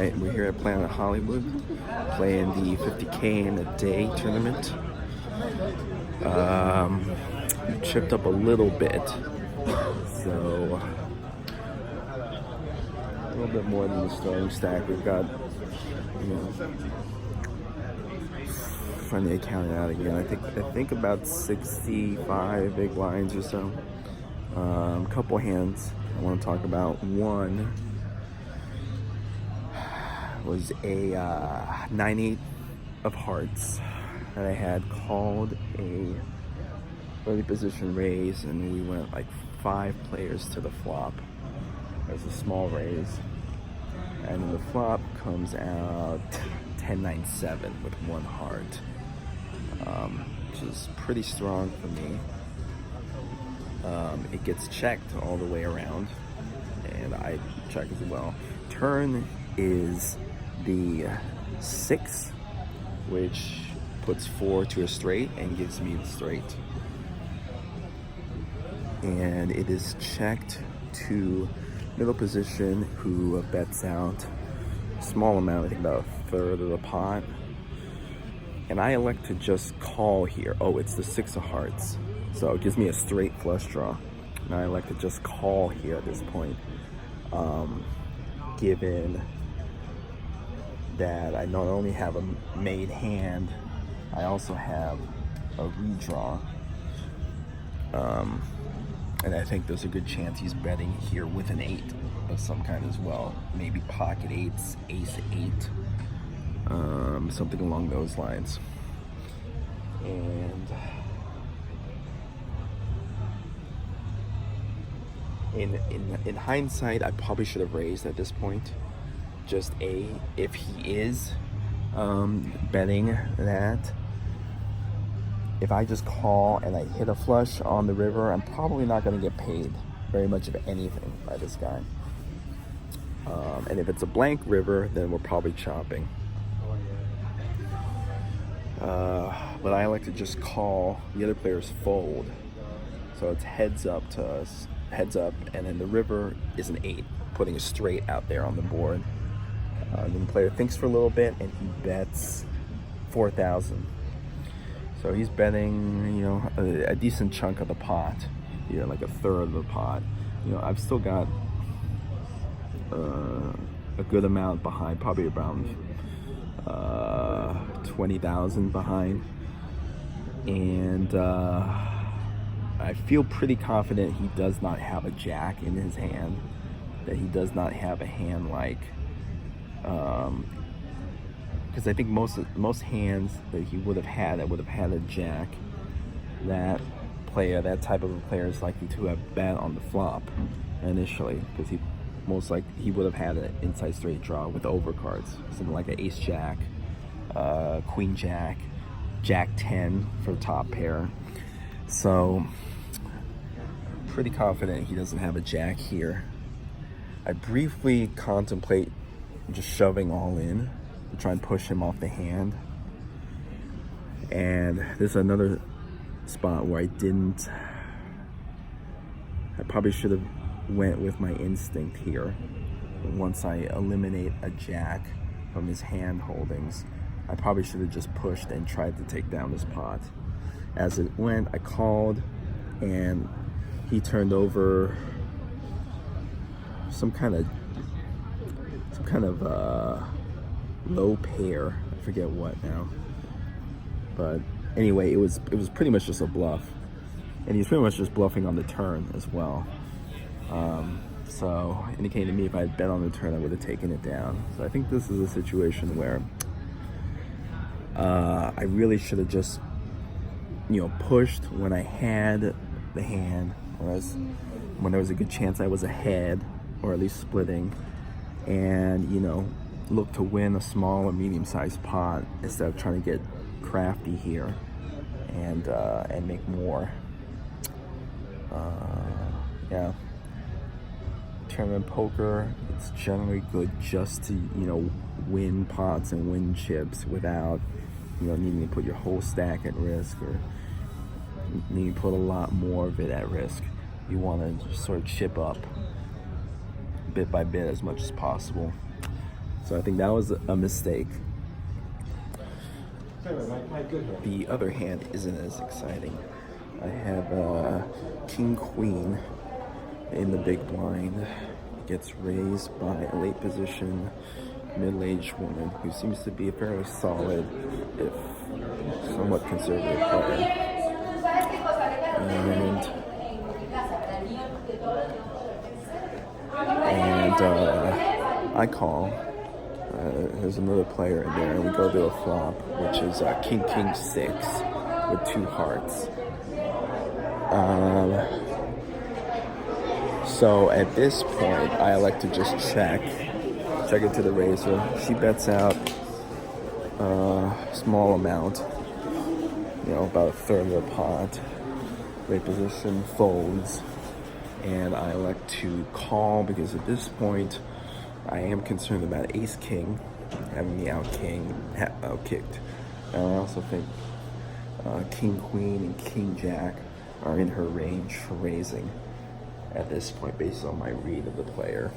Alright, we're here at Planet Hollywood playing the 50K in a day tournament. Chipped up a little bit, so a little bit more than the starting stack. We've got, funny count it out again. I think about 65 big blinds or so. Couple hands I want to talk about. One was a 9-8 of hearts that I had called a early position raise, and we went like 5 players to the flop. There's a small raise, and the flop comes out 10-9-7 with 1 heart, which is pretty strong for me. It gets checked all the way around, and I check as well. Turn is the 6, which puts 4 to a straight and gives me the straight. And it is checked to middle position, who bets out a small amount, I think about 1/3 of the pot. And I elect to just call here. Oh, it's the 6 of hearts. So it gives me a straight flush draw. And I elect to just call here at this point. Given that I not only have a made hand, I also have a redraw. And I think there's a good chance he's betting here with an 8 of some kind as well. Maybe pocket 8s, ace 8, something along those lines. And in hindsight, I probably should have raised at this point. Just if he is betting that, if I just call and I hit a flush on the river, I'm probably not going to get paid very much of anything by this guy. And if it's a blank river, then we're probably chopping. But I like to just call. The other players fold, so it's heads up to us, heads up, and then the river is an 8, putting a straight out there on the board. Then the player thinks for a little bit, and he bets 4,000. So he's betting, a decent chunk of the pot, like 1/3 of the pot. I've still got a good amount behind, probably around 20,000 behind, and I feel pretty confident he does not have a jack in his hand, that he does not have a hand like, because I think most hands that he would have had, that would have had a jack, that type of a player is likely to have bet on the flop initially, because he would have had an inside straight draw with overcards, something like an ace jack, queen jack, jack 10 for the top pair. So pretty confident he doesn't have a jack here. I briefly contemplate just shoving all in to try and push him off the hand. And there's another spot where I probably should have went with my instinct here. Once I eliminate a jack from his hand holdings, I probably should have just pushed and tried to take down this pot. As it went, I called, and he turned over some kind of low pair. I forget what now. But anyway, it was pretty much just a bluff, and he's pretty much just bluffing on the turn as well. So indicating to me, if I had bet on the turn, I would have taken it down. So I think this is a situation where I really should have just pushed when I had the hand, when there was a good chance I was ahead, or at least splitting, and look to win a small or medium-sized pot instead of trying to get crafty here and make more. Yeah. Tournament poker, it's generally good just to win pots and win chips without needing to put your whole stack at risk, or needing to put a lot more of it at risk. You want to sort of chip up bit by bit as much as possible. So I think that was a mistake. The other hand isn't as exciting. I have King Queen in the big blind. It gets raised by a late position middle-aged woman who seems to be a fairly solid, if somewhat conservative player. And I call. There's another player in there, and we go to a flop, which is King 6 with 2 hearts. So at this point, I elect to just check it to the raiser. She bets out a small amount, about a third of the pot. Great position, folds, and I elect to call because at this point, I am concerned about Ace King having me out-kicked. And I also think King Queen and King Jack are in her range for raising at this point based on my read of the player.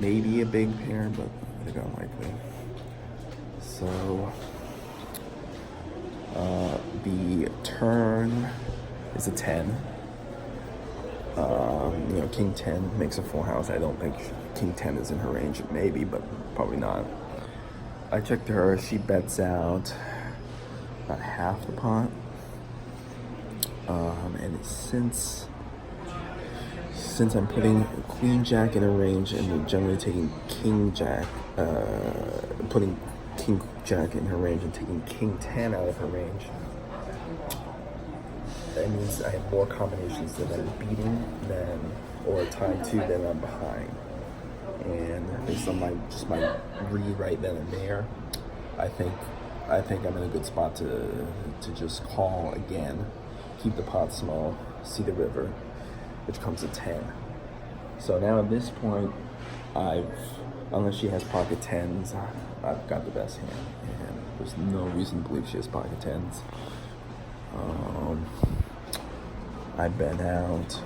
Maybe a big pair, but I think unlikely. So the turn is a 10. King 10 makes a full house. I don't think King 10 is in her range. Maybe, but probably not. I checked her. She bets out about half the pot. And since I'm putting Queen Jack in her range and generally taking King Jack, putting King Jack in her range and taking King 10 out of her range, that means I have more combinations that I'm beating or tied to than I'm behind. And based on my read right then and there, I think I'm in a good spot to just call again, keep the pot small, see the river, which comes at 10. So now at this point, unless she has pocket 10s, I've got the best hand, and there's no reason to believe she has pocket 10s. I bet out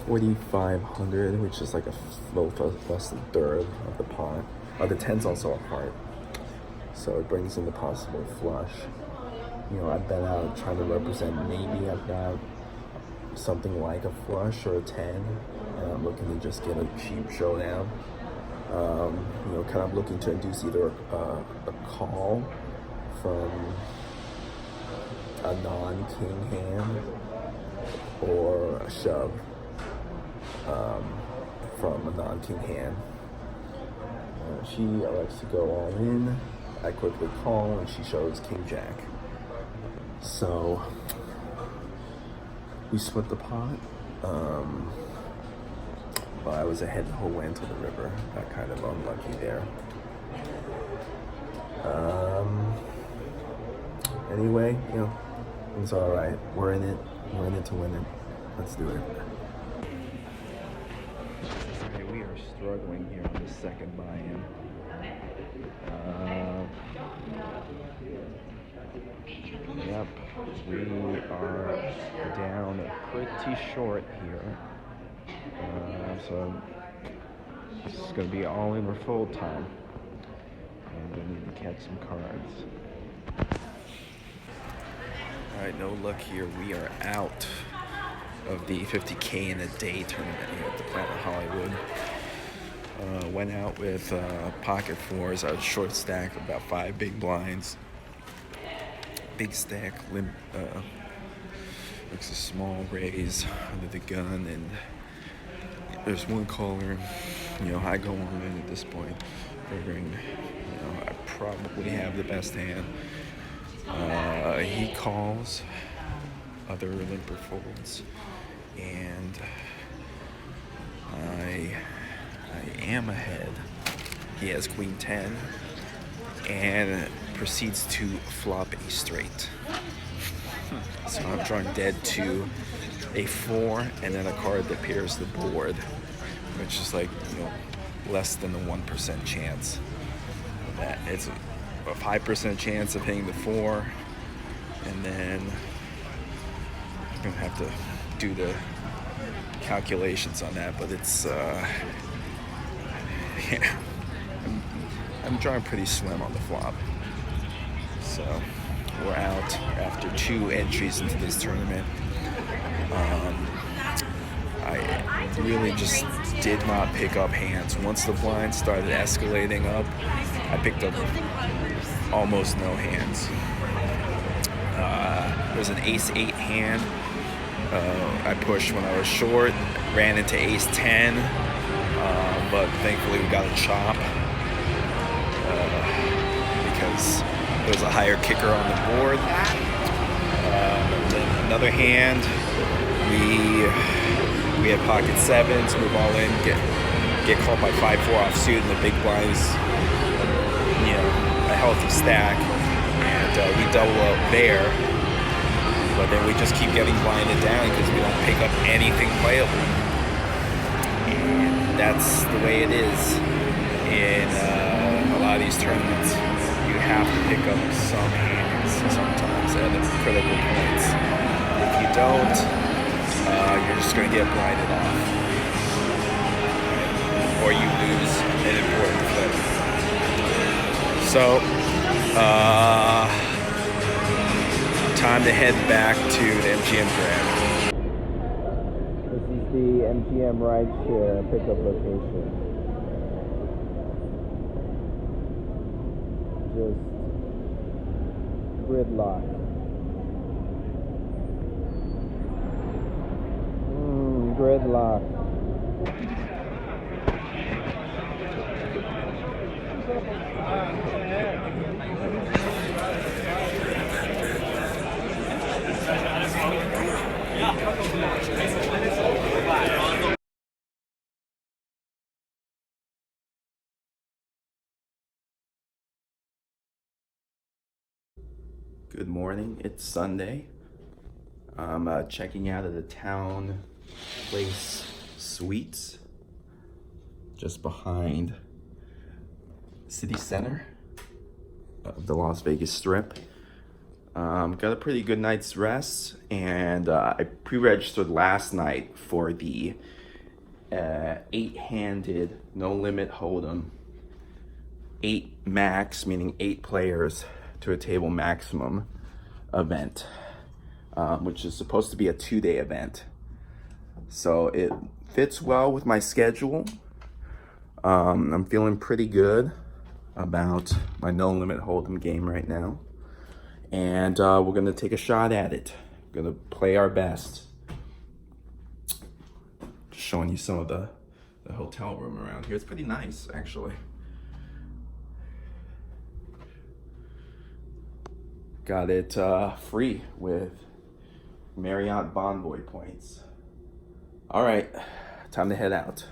4,500, which is like a little less than a third of the pot. The 10's also a heart, so it brings in the possible flush. I bet out trying to represent maybe I've got something like a flush or a 10, and I'm looking to just get a cheap showdown. Kind of looking to induce either a call from a non-king hand or a shove from a non-king hand. She elects to go all in. I quickly call, and she shows King Jack. So we split the pot. Well, I was ahead the whole way until the river. Got kind of unlucky there. Anyway, it's all right. We're in it. We're in it to win it. Let's do it. Okay, we are struggling here on the second buy-in. Yep, we are down pretty short here. So this is going to be all in or full time. And we need to catch some cards. Alright, no luck here. We are out of the 50K in a day tournament here at the Planet Hollywood. Went out with pocket 4s. I was short stack about 5 big blinds. Big stack, looks a small raise under the gun, and there's one caller. I go on in at this point, figuring, I probably have the best hand. He calls, other limper folds, and I am ahead. He has Queen 10 and proceeds to flop a straight. So I'm drawing dead to a 4 and then a card that pairs the board, which is like, less than the 1% chance of that. It's a 5% chance of hitting the 4, and then I'm gonna have to do the calculations on that, but it's yeah, I'm drawing pretty slim on the flop. So we're out after 2 entries into this tournament. I really just did not pick up hands. Once the blinds started escalating up, I picked up almost no hands. There's an ace-8 hand I pushed when I was short, ran into ace-10, but thankfully we got a chop because there's a higher kicker on the board. Then another hand, we had pocket 7s, move all in, get caught by 5-4 offsuit, and the big blinds, you know, a healthy stack, and we double up there. But then we just keep getting blinded down because we don't pick up anything playable. And that's the way it is in a lot of these tournaments. You have to pick up some hands sometimes at the critical points. If you don't, you're just going to get blinded off. Or you lose an important flip. So, time to head back to the MGM Grand. This is the MGM rideshare pickup location. Just gridlock. Gridlock. Good morning, it's Sunday. I'm checking out of the Town Place Suites, just behind City Center of the Las Vegas Strip. Got a pretty good night's rest, and I pre-registered last night for the 8-handed no limit hold'em, 8 max, meaning 8 players to a table maximum event, which is supposed to be a 2-day event. So it fits well with my schedule. I'm feeling pretty good about my no limit hold'em game right now. And we're gonna take a shot at it. We're gonna play our best. Just showing you some of the hotel room around here. It's pretty nice, actually. Got it free with Marriott Bonvoy points. All right, time to head out.